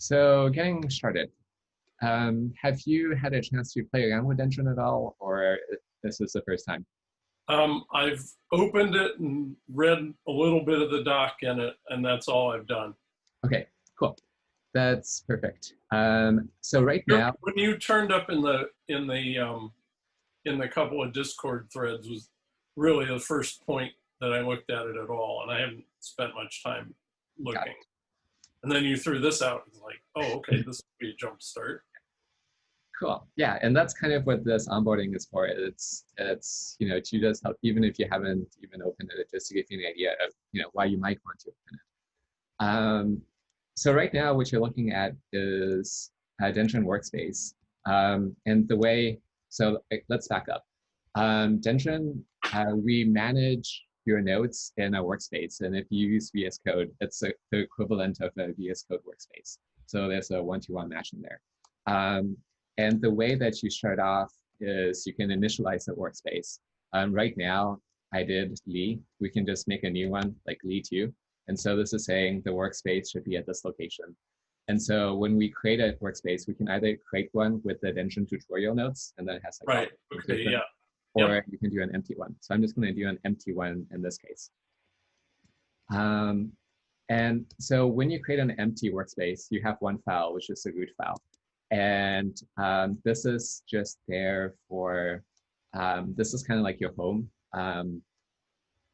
So getting started, have you had a chance to play around with Dendron at all, or this is the first time? I've opened it and read a little bit of the doc in it, and that's all I've done. Okay, cool. That's perfect. So right You're, now, when you turned up in the couple of Discord threads was really the first point that I looked at it at all, and I haven't spent much time got looking. it. And then you threw this out, it's like, oh, okay, this would be a jump start. Cool. Yeah, and that's kind of what this onboarding is for. To just help, even if you haven't even opened it, just to give you an idea of why you might want to open it. So right now, what you're looking at is Dendron Workspace, and the way. So let's back up. Dendron, we manage your nodes in a workspace, and if you use VS Code, it's the equivalent of a VS Code workspace. So there's a one-to-one matching there. And the way that you start off is you can initialize the workspace. Right now, I did Lee. We can just make a new one like Lee 2. And so this is saying the workspace should be at this location. And so when we create a workspace, we can either create one with the Dendron tutorial notes, and then it has like Right. Okay. Yeah. or Yep. you can do an empty one. So I'm just going to do an empty one in this case. And so when you create an empty workspace, you have one file, which is the root file. And this is just there for, this is kind of like your home.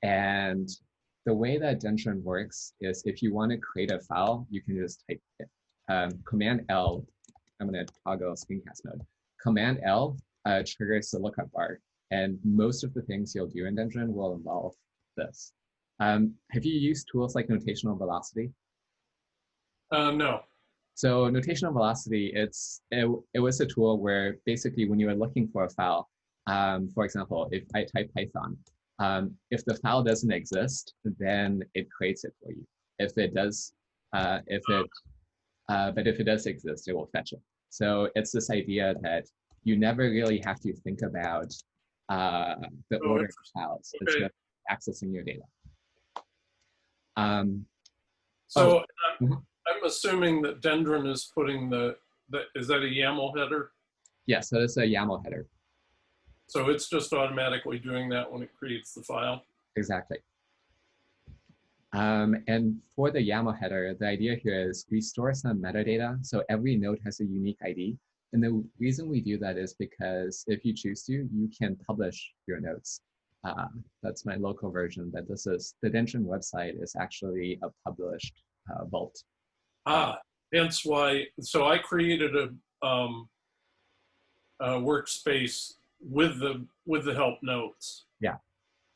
And the way that Dendron works is if you want to create a file, you can just type it. Command L, I'm going to toggle screencast mode. Command L triggers the lookup bar. And most of the things you'll do in Dendron will involve this. Have you used tools like notational velocity? No. So notational velocity, it was a tool where basically when you are looking for a file, for example, if I type Python, if the file doesn't exist, then it creates it for you. If it does, but if it does exist, it will fetch it. So it's this idea that you never really have to think about the order of files. Okay. It's just accessing your data. So mhm. I'm assuming that Dendron is putting is that a YAML header? Yes, so it's a YAML header. So it's just automatically doing that when it creates the file? Exactly. And for the YAML header, the idea here is we store some metadata. So every node has a unique ID. And the reason we do that is because if you choose to, you can publish your nodes. That's my local version, but this is the Dendron website is actually a published vault. Hence why. So I created a workspace with the help nodes. Yeah.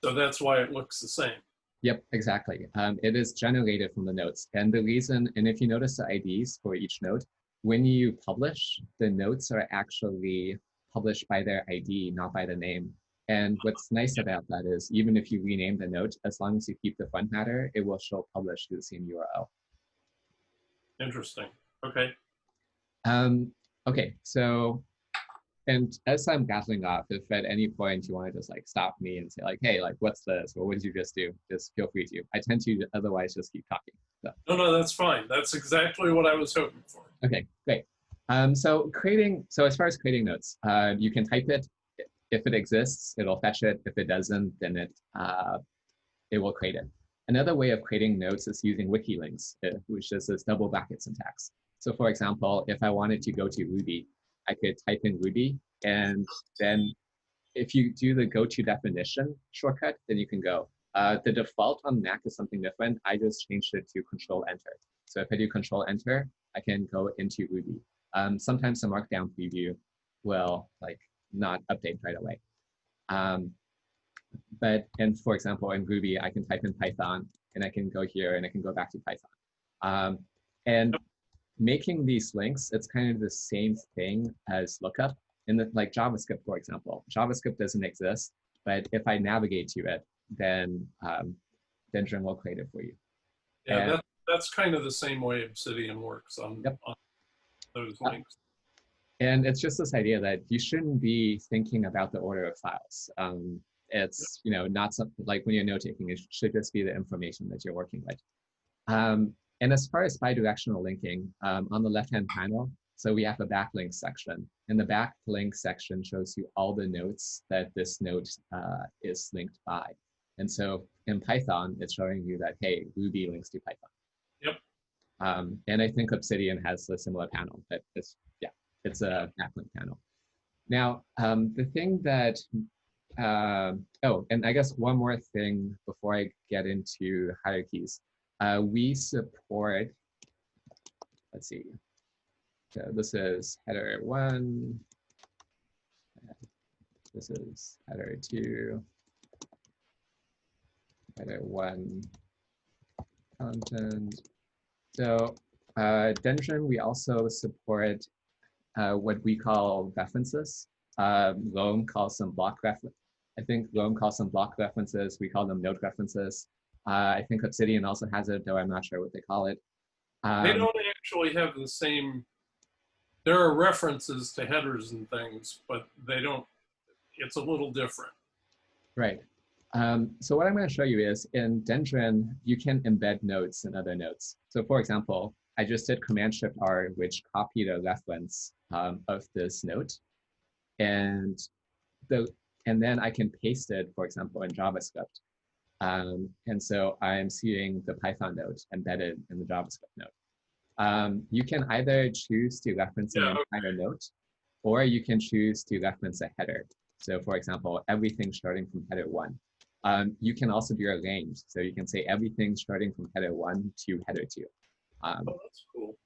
So that's why it looks the same. Yep, exactly. It is generated from the nodes. And the reason, and if you notice the IDs for each node, when you publish, the nodes are actually published by their ID, not by the name. And what's nice about that is even if you rename the node, as long as you keep the font matter, it will show publish to the same URL. Interesting. Okay. Okay, so, and as I'm gathering off, if at any point you want to just like stop me and say like, hey, like what's this? Or what did you just do? Just feel free to. I tend to otherwise just keep talking. So. No, that's fine. That's exactly what I was hoping for. Okay, great. So as far as creating notes, you can type it. If it exists, it'll fetch it. If it doesn't, then it will create it. Another way of creating notes is using wiki links, which is this double bracket syntax. So for example, if I wanted to go to Ruby, I could type in Ruby, and then if you do the go to definition shortcut, then you can go. The default on Mac is something different. I just changed it to Control Enter. So if I do Control Enter, I can go into Ruby. Sometimes the Markdown preview will like not update right away. And for example, in Ruby, I can type in Python, and I can go here, and I can go back to Python. And making these links, it's kind of the same thing as lookup. In like JavaScript, for example, JavaScript doesn't exist, but if I navigate to it, then Dendron will create it for you. Yeah, that's kind of the same way Obsidian works on those links. And it's just this idea that you shouldn't be thinking about the order of files. It's not something like when you're note taking, it should just be the information that you're working with. And as far as bidirectional linking, on the left-hand panel, so we have a backlink section. And the backlink section shows you all the nodes that this node is linked by. And so in Python, it's showing you that, hey, Ruby links to Python. Yep. And I think Obsidian has a similar panel, but it's a backlink panel. Now, the thing that, oh, and I guess one more thing before I get into hierarchies, we support, let's see, so this is header 1, this is header 2, header 1, content. So Dendron, we also support what we call references. Loam calls them block references. I think Loam calls them block references. We call them node references. I think Obsidian also has it, though I'm not sure what they call it. They don't actually have the same, there are references to headers and things, but they don't, it's a little different. Right. So what I'm going to show you is in Dendron, you can embed nodes in other nodes. So for example, I just did Command-Shift-R, which copied a reference of this node. And then I can paste it, for example, in JavaScript. And so I'm seeing the Python node embedded in the JavaScript node. You can either choose to reference an entire node, or you can choose to reference a header. So for example, everything starting from header 1. You can also do a range. So you can say everything starting from header 1 to header 2. Oh, that's cool.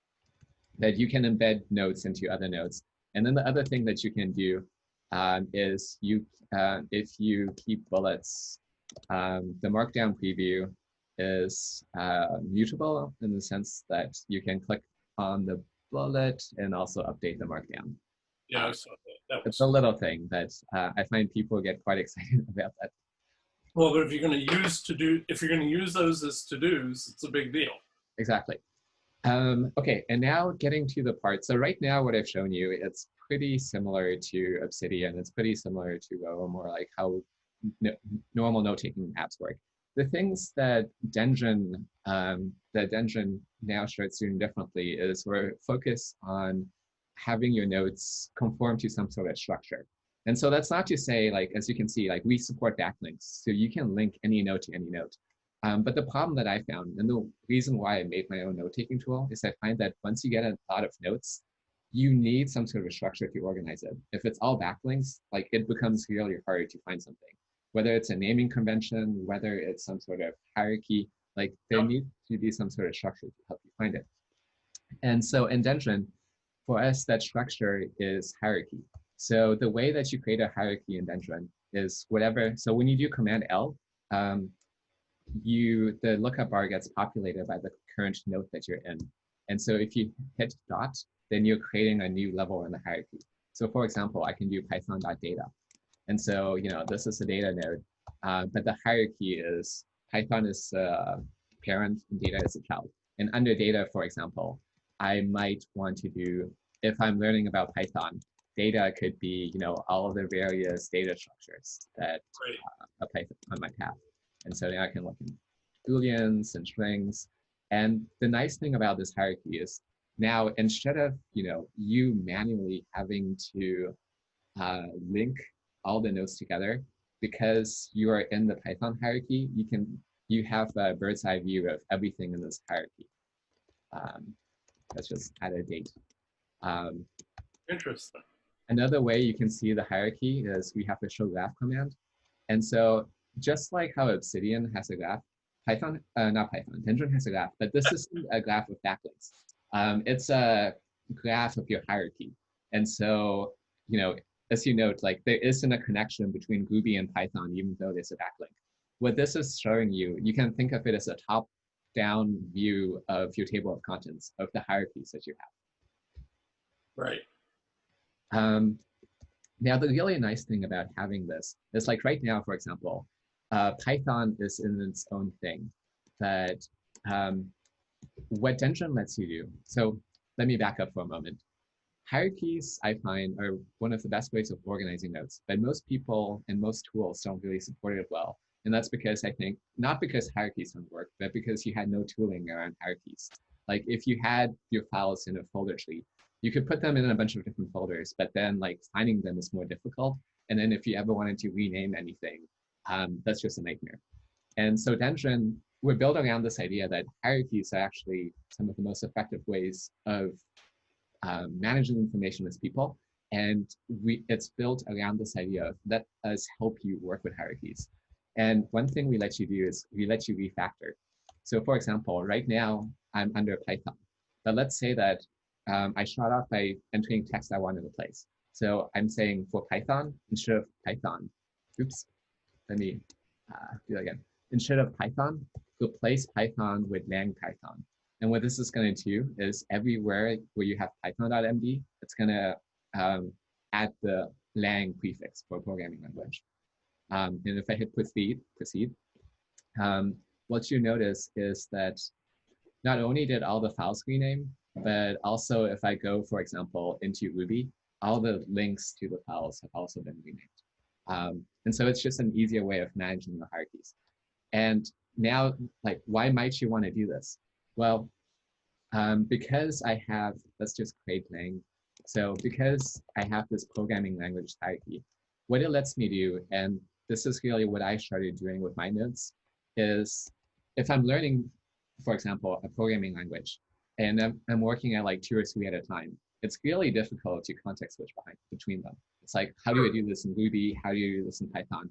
That you can embed nodes into other nodes. And then the other thing that you can do is if you keep bullets, the markdown preview is mutable in the sense that you can click on the bullet and also update the markdown. Yeah, I saw that. It's a little thing that I find people get quite excited about that. Well, but if you're going to use those as to-dos, it's a big deal. Exactly. Okay, and now getting to the part. So right now, what I've shown you, it's pretty similar to Obsidian. It's pretty similar to more like how normal note-taking apps work. The things that Dendron now starts doing differently is we're focused on having your nodes conform to some sort of structure. And so that's not to say, like, as you can see, like we support backlinks. So you can link any node to any node. But the problem that I found, and the reason why I made my own note-taking tool, is I find that once you get a lot of notes, you need some sort of structure to organize it. If it's all backlinks, like it becomes really hard to find something. Whether it's a naming convention, whether it's some sort of hierarchy, like there needs to be some sort of structure to help you find it. And so in Dendron, for us, that structure is hierarchy. So the way that you create a hierarchy in Dendron is whatever. So when you do Command L, the lookup bar gets populated by the current node that you're in. And so if you hit dot, then you're creating a new level in the hierarchy. So for example, I can do python.data. And so, this is a data node, but the hierarchy is Python is a parent and data is a child. And under data, for example, I might want to do, if I'm learning about Python, data could be, all of the various data structures that apply on my path. And so now I can look in Booleans and strings. And the nice thing about this hierarchy is now instead of, you manually having to link all the nodes together, because you are in the Python hierarchy, you have a bird's eye view of everything in this hierarchy. Let's just add a date. Interesting. Another way you can see the hierarchy is we have a show graph command. And so just like how Obsidian has a graph, Dendron has a graph, but this is a graph with backlinks. It's a graph of your hierarchy. And so, as you note, like there isn't a connection between Ruby and Python, even though there's a backlink. What this is showing you, you can think of it as a top-down view of your table of contents of the hierarchies that you have. Right. Now, the really nice thing about having this is like right now, for example, Python is in its own thing, but what Dendron lets you do, so let me back up for a moment. Hierarchies, I find, are one of the best ways of organizing nodes, but most people and most tools don't really support it well And that's because I think, not because hierarchies don't work, but because you had no tooling around hierarchies. Like if you had your files in a folder tree, you could put them in a bunch of different folders, but then like finding them is more difficult. And then if you ever wanted to rename anything, that's just a nightmare. And so Dendron, we're built around this idea that hierarchies are actually some of the most effective ways of managing information as people. And it's built around this idea of let us help you work with hierarchies. And one thing we let you do is we let you refactor. So for example, right now I'm under Python, but let's say that I start off by entering text I want to replace. So I'm saying for Python, instead of Python, oops, let me do that again. Instead of Python, replace Python with lang-python. And what this is going to do is everywhere where you have python.md, it's going to add the lang prefix for programming language. And if I hit proceed, what you notice is that not only did all the files rename, but also if I go, for example, into Ruby, all the links to the files have also been renamed. And so it's just an easier way of managing the hierarchies. And now, like, why might you want to do this? Well, because I have, let's just create lang. So because I have this programming language hierarchy, what it lets me do, and this is really what I started doing with my notes, is if I'm learning, for example, a programming language, and I'm working at like 2 or 3 at a time, it's really difficult to context switch between them. It's like, how do I do this in Ruby? How do you do this in Python?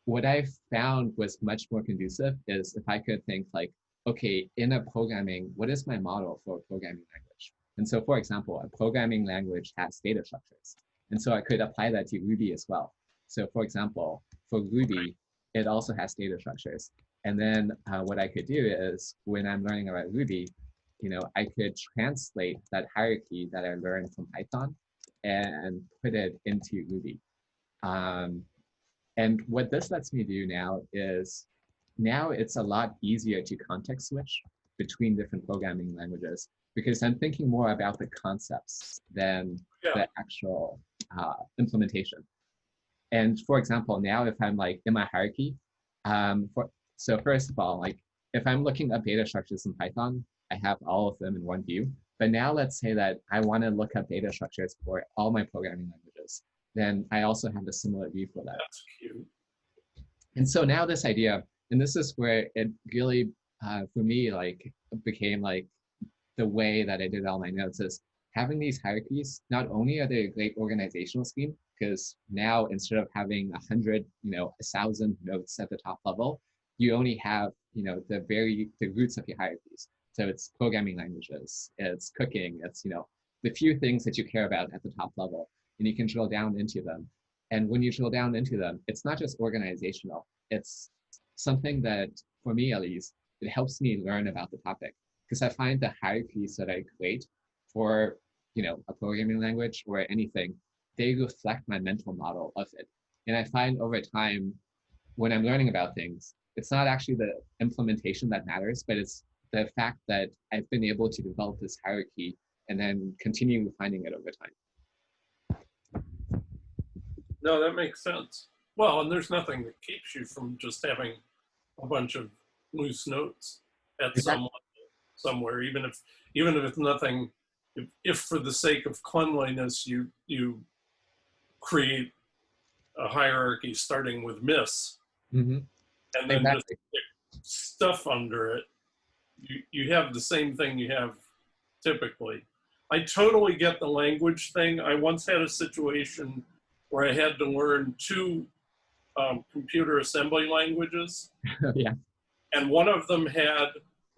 What I found was much more conducive is if I could think like, okay, in a programming, what is my model for a programming language? And so, for example, a programming language has data structures. And so I could apply that to Ruby as well. So for example, for Ruby, it also has data structures. And then what I could do is when I'm learning about Ruby, I could translate that hierarchy that I learned from Python and put it into Ruby. And what this lets me do now is, now it's a lot easier to context switch between different programming languages because I'm thinking more about the concepts than the actual implementation. And for example, now if I'm like in my hierarchy, so first of all, like if I'm looking up data structures in Python, I have all of them in one view. But now let's say that I want to look up data structures for all my programming languages. Then I also have a similar view for that. That's cute. And so now this idea, and this is where it really, for me, like became like the way that I did all my notes is having these hierarchies. Not only are they a great organizational scheme, because now instead of having 100, 1,000 notes at the top level, you only have, the roots of your hierarchies. So it's programming languages, it's cooking, it's, the few things that you care about at the top level, and you can drill down into them. And when you drill down into them, it's not just organizational, it's something that, for me at least, it helps me learn about the topic. Because I find the hierarchies that I create for, a programming language or anything, they reflect my mental model of it. And I find over time, when I'm learning about things, it's not actually the implementation that matters, but it's the fact that I've been able to develop this hierarchy and then continue refining it over time. No, that makes sense. Well, and there's nothing that keeps you from just having a bunch of loose notes at somewhere, even if it's nothing. If for the sake of cleanliness, you create a hierarchy starting with miss, and then just stick stuff under it, you have the same thing you have typically. I totally get the language thing. I once had a situation where I had to learn 2 computer assembly languages. Yeah. And one of them had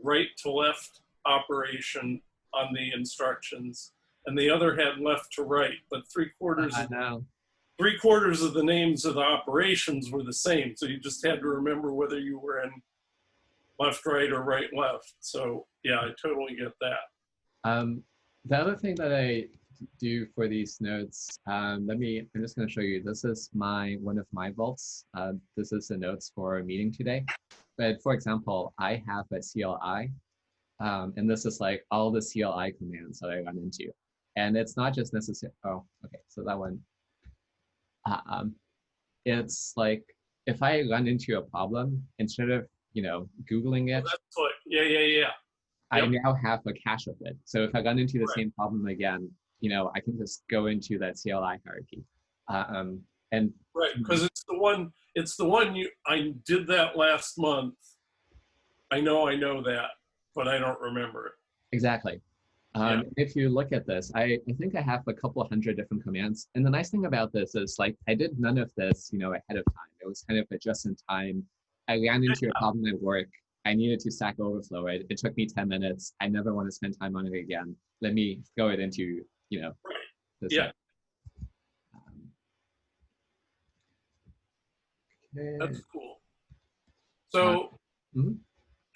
right to left operation on the instructions, and the other had left to right, but 3/4 of the names of the operations were the same. So you just had to remember whether you were in left, right, or right, left. So yeah, I totally get that. The other thing that I do for these notes, I'm just going to show you. This is one of my vaults. This is the notes for a meeting today. But for example, I have a CLI, and this is like all the CLI commands that I run into. And it's not just necessary. Oh, okay. So that one, it's like if I run into a problem, instead of, Googling Oh, it, that's what, yeah. I Yep, now have a cache of it. So if I run into the right, same problem again, I can just go into that CLI hierarchy. And right. Because it's the one I did that last month. I know that, but I don't remember it. exactly. Yeah, If you look at this, I think I have a couple of hundred different commands. And the nice thing about this is like, I did none of this, ahead of time. It was kind of a just in time. I ran into a problem at work. I needed to Stack Overflow it. It took me 10 minutes. I never want to spend time on it again. Let me throw it into, right. this. Yeah, Um, that's okay. cool. Uh, So mhm.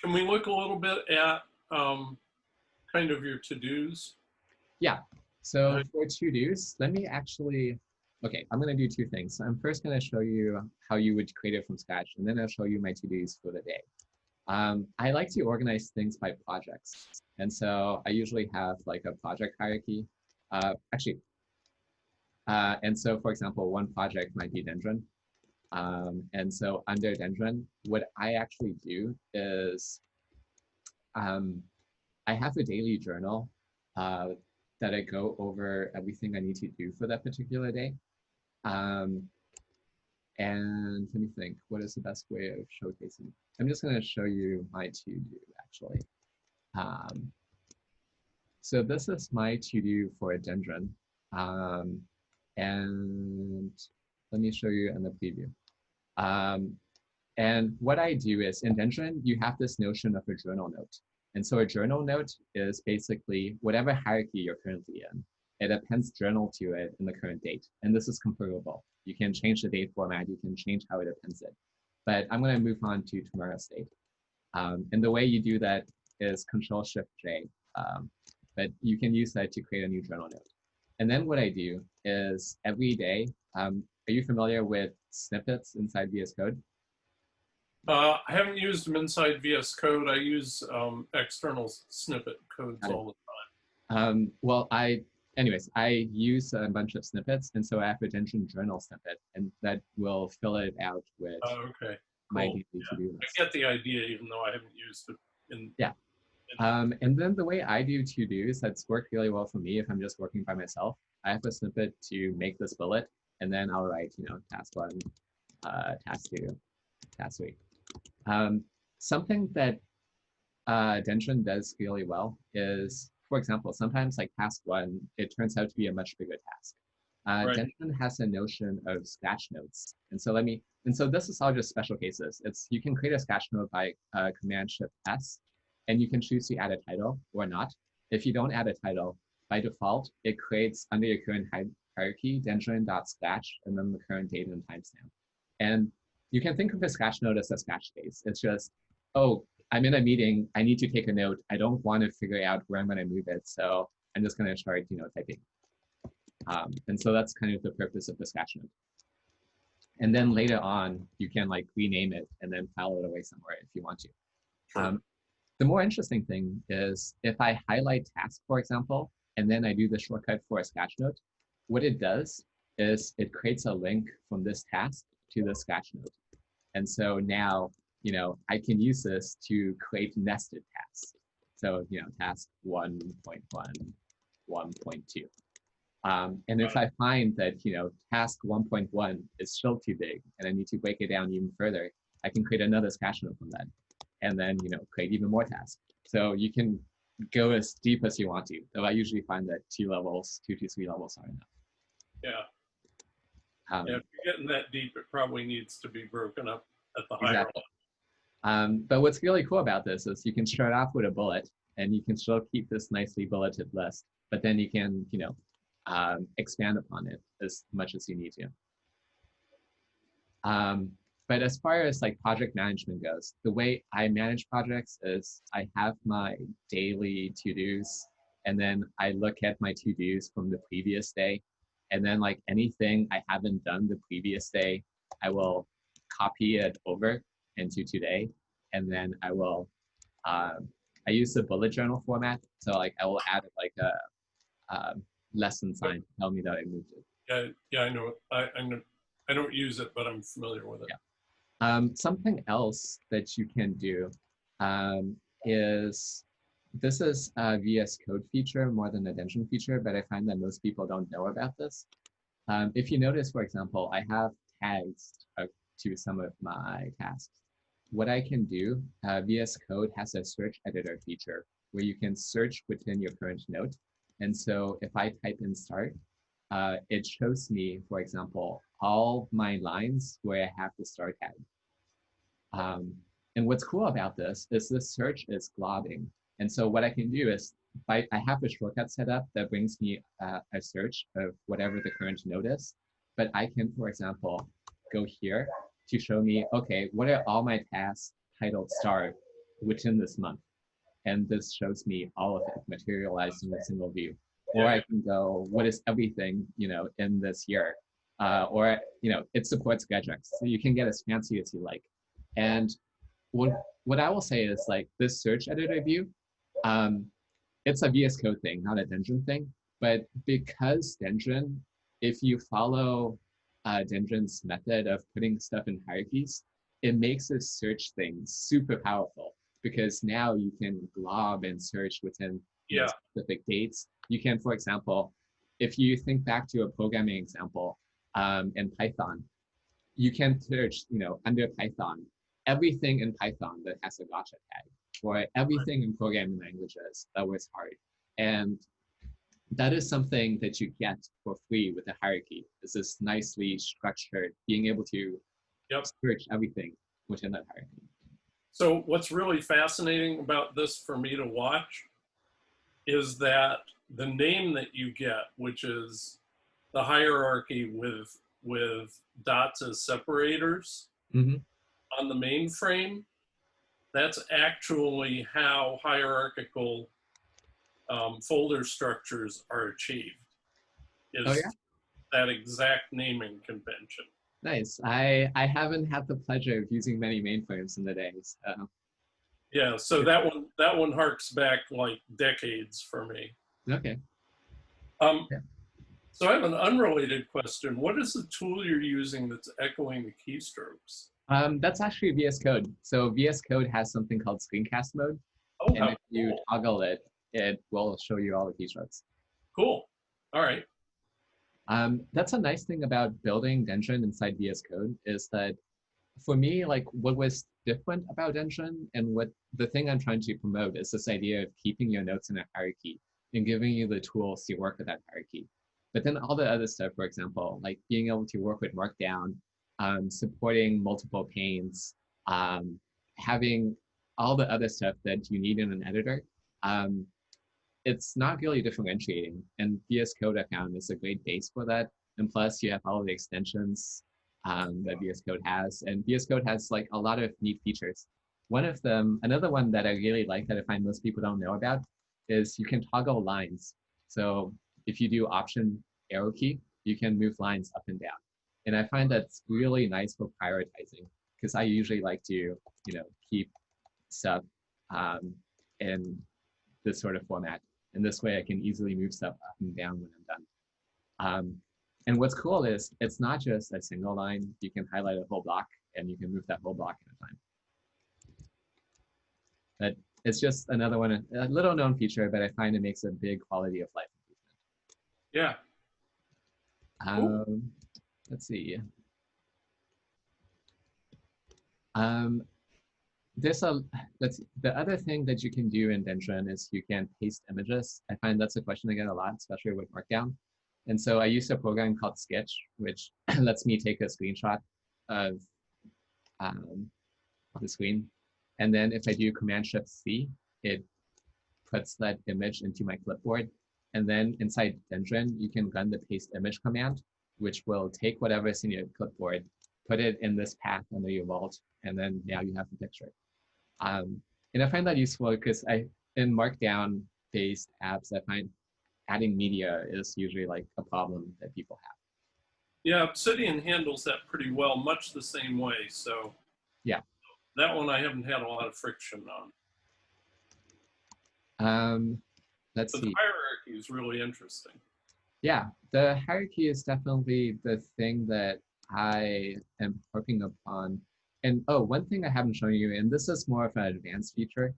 can we look a little bit at kind of your to-dos? Yeah. So Uh, for to-dos, let me actually, okay, I'm going to do two things. I'm first going to show you how you would create it from scratch, and then I'll show you my to-dos for the day. I like to organize things by projects. And so I usually have like a project hierarchy. Actually, and so for example, one project might be Dendron. And so under Dendron, what I actually do is um, I have a daily journal uh, that I go over everything I need to do for that particular day. Um, and let me think, what is the best way of showcasing? I'm just going to show you my to-do actually. Um, so this is my to-do for a Dendron. Um, and let me show you in the preview. Um, and what I do is in Dendron, you have this notion of a journal note. And so a journal note is basically whatever hierarchy you're currently in. It appends journal to it in the current date. And this is configurable. You can change the date format. You can change how it appends it. But I'm going to move on to tomorrow's date. And the way you do that is Control-Shift-J. But you can use that to create a new journal note. And then what I do is every day, are you familiar with snippets inside VS Code? I haven't used them inside VS Code. I use external snippet codes Got it. all the Well, anyways, I use a bunch of snippets, and so I have a Dendron journal snippet, and that will fill it out with time. Oh, okay, my cool. daily to-do I list. get the idea, even though I haven't used it Yeah. And then the way I do to-dos that's worked really well for me if I'm just working by myself, I have a snippet to make this bullet, and then I'll write, task one, task two, task three. Something that Dendron does really well is, for example, sometimes like task one, it turns out to be a much bigger task. right. Dendron has a notion of scratch notes. And so this is all just special cases. You can create a scratch note by Command-Shift-S, and you can choose to add a title or not. If you don't add a title, by default, it creates under your current hierarchy, Dendron.scratch, and then the current date and timestamp. And you can think of a scratch note as a scratch case. It's just, oh, I'm in a meeting. I need to take a note. I don't want to figure out where I'm going to move it. So I'm just going to start, typing. And so that's kind of the purpose of the scratch note. And then later on, you can like rename it and then file it away somewhere if you want to. Sure. The more interesting thing is if I highlight task, for example, and then I do the shortcut for a scratch note, what it does is it creates a link from this task to the scratch note. And so now, I can use this to create nested tasks. So, task 1.1, 1.2. And if I find that, task 1.1 is still too big and I need to break it down even further, I can create another scratch note from that and then, create even more tasks. So you can go as deep as you want to, though I usually find that 2 to 3 levels are enough. Yeah. Yeah, if you're getting that deep, it probably needs to be broken up at the higher Exactly. But what's really cool about this is you can start off with a bullet and you can still keep this nicely bulleted list, but then you can, expand upon it as much as you need to. But as far as like project management goes, the way I manage projects is I have my daily to-dos, and then I look at my to-dos from the previous day. And then like anything I haven't done the previous day, I will copy it over into today. And then I will, I use the bullet journal format. So like I will add like a lesson sign to tell me that I moved it. Yeah, I know. I don't use it, but I'm familiar with it. Yeah. Something else that you can do is, this is a VS Code feature more than a Dendron feature, but I find that most people don't know about this. If you notice, for example, I have tags to some of my tasks. What I can do, VS Code has a search editor feature where you can search within your current node. And so if I type in start, it shows me, for example, all my lines where I have the start tag. And what's cool about this search is globbing. And so what I can do is, I have a shortcut set up that brings me a search of whatever the current node is. But I can, for example, go here to show me, okay, what are all my tasks titled start within this month? And this shows me all of it materialized in a single view. Or I can go, what is everything, in this year? Or, it supports regex. So you can get as fancy as you like. And what I will say is, like, this search editor view, it's a VS Code thing, not a Dendron thing. But because Dendron, if you follow Dendron's method of putting stuff in hierarchies, it makes this search thing super powerful, because now you can glob and search within specific dates. You can, for example, if you think back to a programming example in Python, you can search, under Python, everything in Python that has a gotcha tag, or everything in programming languages that was hard. And that is something that you get for free with a hierarchy. It's this nicely structured, being able to search everything within that hierarchy. So what's really fascinating about this for me to watch is that the name that you get, which is the hierarchy with dots as separators on the mainframe, that's actually how hierarchical folder structures are achieved, is that exact naming convention. Nice. I haven't had the pleasure of using many mainframes in the day. So. Yeah, so that one harks back like decades for me. Okay. So I have an unrelated question. What is the tool you're using that's echoing the keystrokes? That's actually VS Code. So VS Code has something called screencast mode. Oh, and if you toggle it, it will show you all the keystrokes. Cool. All right. That's a nice thing about building Dendron inside VS Code, is that for me, like, what was different about Dendron and what the thing I'm trying to promote is this idea of keeping your notes in a hierarchy and giving you the tools to work with that hierarchy. But then all the other stuff, for example, like being able to work with Markdown, supporting multiple panes, having all the other stuff that you need in an editor, it's not really differentiating. And VS Code, I found, is a great base for that. And plus, you have all of the extensions that VS Code has. And VS Code has like a lot of neat features. One of them, another one that I really like that I find most people don't know about, is you can toggle lines. So if you do Option arrow key, you can move lines up and down. And I find that's really nice for prioritizing, because I usually like to, keep stuff in this sort of format. And this way I can easily move stuff up and down when I'm done. And what's cool is it's not just a single line. You can highlight a whole block and you can move that whole block at a time. But it's just another one, a little known feature, but I find it makes a big quality of life improvement. Yeah. Cool. Let's see. The other thing that you can do in Dendron is you can paste images. I find that's a question I get a lot, especially with Markdown. And so I use a program called Sketch, which lets me take a screenshot of the screen. And then if I do Command-Shift-C, it puts that image into my clipboard. And then inside Dendron, you can run the paste image command, which will take whatever's in your clipboard, put it in this path under your vault, and then now you have the picture. And I find that useful because in Markdown-based apps, I find adding media is usually like a problem that people have. Yeah, Obsidian handles that pretty well, much the same way. So yeah, that one I haven't had a lot of friction on. Let's see. The hierarchy is really interesting. Yeah, the hierarchy is definitely the thing that I am harping upon. And oh, one thing I haven't shown you, and this is more of an advanced feature,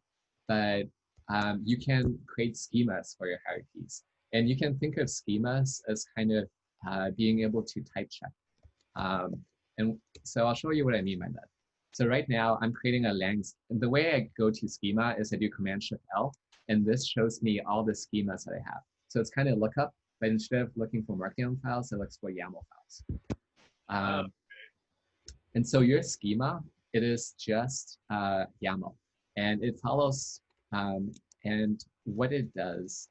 but you can create schemas for your hierarchies. And you can think of schemas as kind of being able to type check. And so I'll show you what I mean by that. So right now I'm creating a lang. The way I go to schema is I do Command-Shift-L, and this shows me all the schemas that I have. So it's kind of lookup, but instead of looking for Markdown files, it looks for YAML files. And so your schema, it is just YAML, and it follows, and what it does,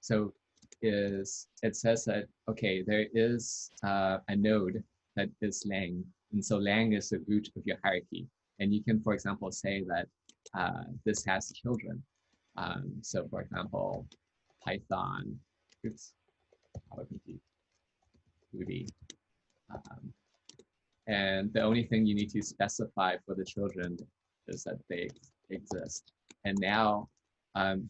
so is it says that, okay, there is a node that is lang, and so lang is the root of your hierarchy. And you can, for example, say that this has children. So for example, Python, oops, Ruby. And the only thing you need to specify for the children is that they exist. And now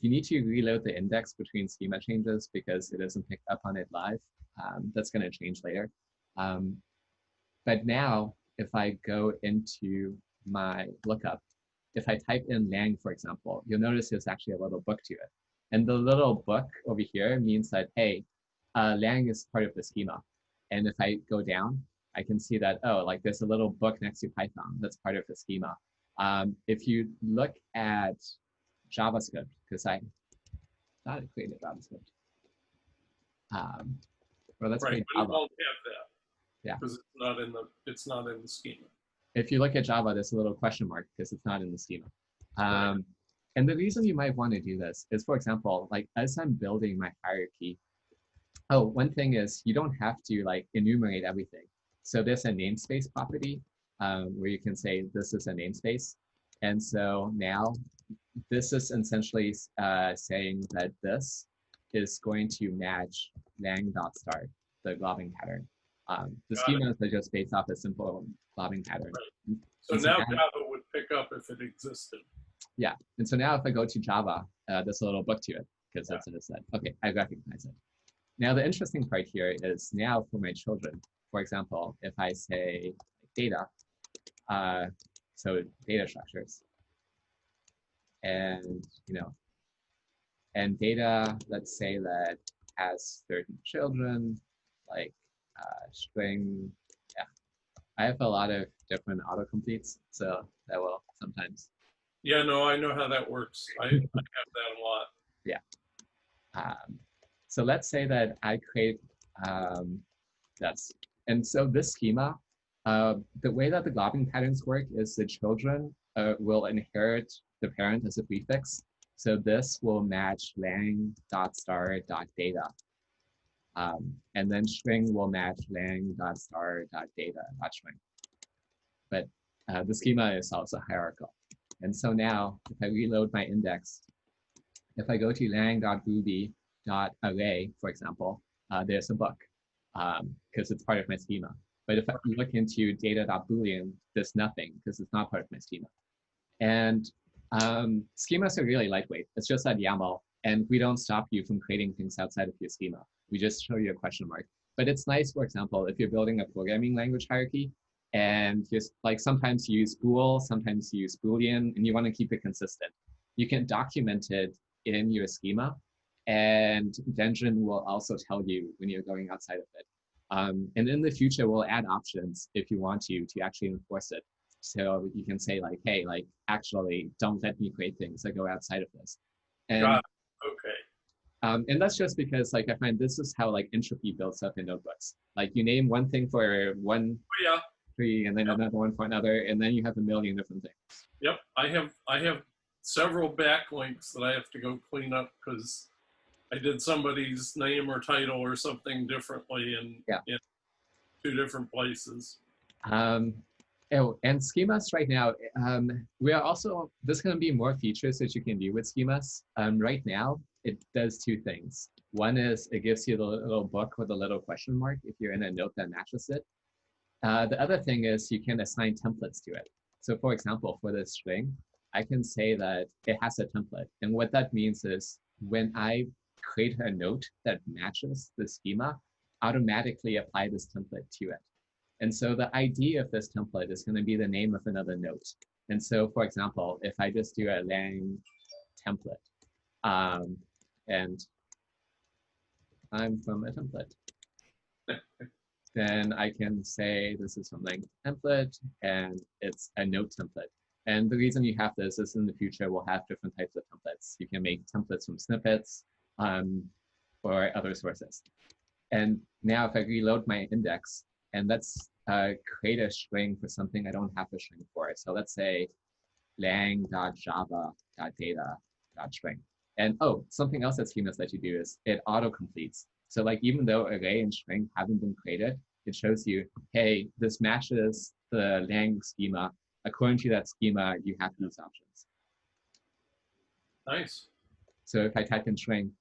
you need to reload the index between schema changes because it doesn't pick up on it live. That's going to change later. But now, if I go into my lookup, if I type in lang, for example, you'll notice there's actually a little book to it. And the little book over here means that, hey, lang is part of the schema. And if I go down, I can see that, oh, like there's a little book next to Python that's part of the schema. If you look at JavaScript, because I thought I created JavaScript. Well, let's create Java. Java. You won't have that. Yeah. Because it's not in the schema. If you look at Java, there's a little question mark because it's not in the schema. And the reason you might want to do this is, for example, like as I'm building my hierarchy, oh, one thing is you don't have to like enumerate everything. So there's a namespace property where you can say this is a namespace. And so now this is essentially saying that this is going to match lang.start, the globbing pattern. The schemas are just based off a simple globbing pattern. Right. So now Java would pick up if it existed. Yeah, and so now if I go to Java, there's a little book to it because that's what it said. Okay, I recognize it. Now the interesting part here is now for my children, for example, if I say data, so data structures, and and data, let's say that has 30 children, like string, yeah. I have a lot of different autocompletes, so that will sometimes. Yeah, no, I know how that works. I have that a lot. Yeah. So let's say that I create this. And so this schema, the way that the globbing patterns work is the children will inherit the parent as a prefix. So this will match lang.star.data. And then string will match lang.star.data.string. But the schema is also hierarchical. And so now if I reload my index, if I go to lang.ruby.array, for example, there's a book because it's part of my schema. But if I look into data.boolean, there's nothing because it's not part of my schema. And schemas are really lightweight. It's just that YAML, and we don't stop you from creating things outside of your schema. We just show you a question mark. But it's nice, for example, if you're building a programming language hierarchy, and just like sometimes you use bool, sometimes you use boolean, and you want to keep it consistent. You can document it in your schema, and Dendron will also tell you when you're going outside of it. And in the future, we'll add options if you want to actually enforce it. So you can say like, hey, like actually don't let me create things that go outside of this. And, okay. And that's just because like I find this is how like entropy builds up in notebooks. Like you name one thing for one tree and then another one for another, and then you have a million different things. Yep, I have several backlinks that I have to go clean up because I did somebody's name or title or something differently in 2 different places. Oh, and schemas right now, we are also, there's going to be more features that you can do with schemas. Right now, it does 2 things. One is it gives you the little book with a little question mark if you're in a note that matches it. The other thing is you can assign templates to it. So for example, for this string, I can say that it has a template. And what that means is when I create a note that matches the schema, automatically apply this template to it. And so the ID of this template is going to be the name of another note. And so, for example, if I just do a lang template, and I'm from a template, then I can say this is from lang template, and it's a note template. And the reason you have this is in the future, we'll have different types of templates. You can make templates from snippets or other sources. And now if I reload my index, and let's create a string for something I don't have a string for. So let's say lang.java.data.string. And oh, something else that schemas let you do is it auto-completes. So like even though array and string haven't been created, it shows you, hey, this matches the lang schema. According to that schema, you have these options. Nice. So if I type in string,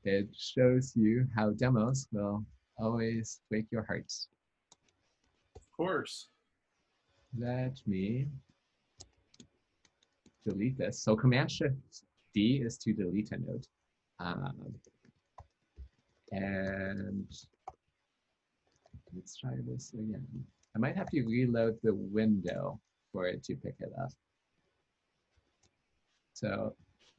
it shows you how demos will always break your hearts. Of course. Let me delete this. So Command-Shift-D is to delete a node. And let's try this again. I might have to reload the window for it to pick it up. So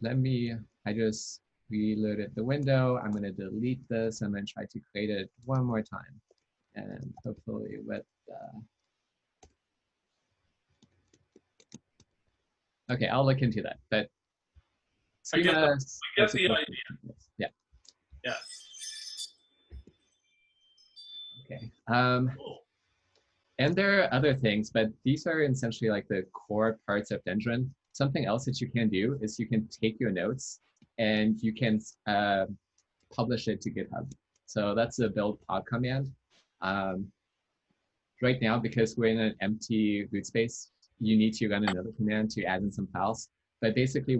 I just reloaded the window. I'm going to delete this. I'm going to try to create it one more time. And hopefully with okay, I'll look into that. But I get the idea. Yeah. Yeah. Okay. Cool. And there are other things, but these are essentially like the core parts of Dendron. Something else that you can do is you can take your notes and you can publish it to GitHub. So that's the build pod command. Right now, because we're in an empty root space, you need to run another command to add in some files. But basically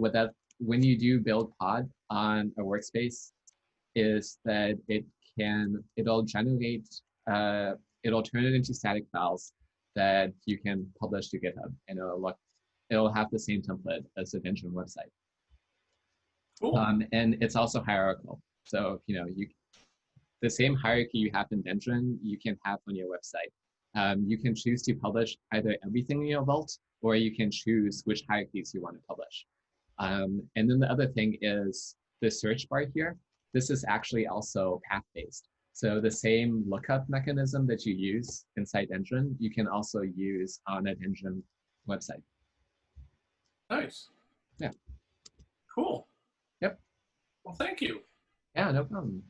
when you do build pod on a workspace, is that it'll generate, it'll turn it into static files that you can publish to GitHub, and it'll have the same template as the Dendron website. Cool. And it's also hierarchical. So the same hierarchy you have in Dendron, you can have on your website. You can choose to publish either everything in your vault, or you can choose which hierarchies you want to publish. And then the other thing is the search bar here. This is actually also path-based. So the same lookup mechanism that you use inside Dendron, you can also use on a Dendron website. Nice. Yeah. Cool. Yep. Well, thank you. Yeah, no problem.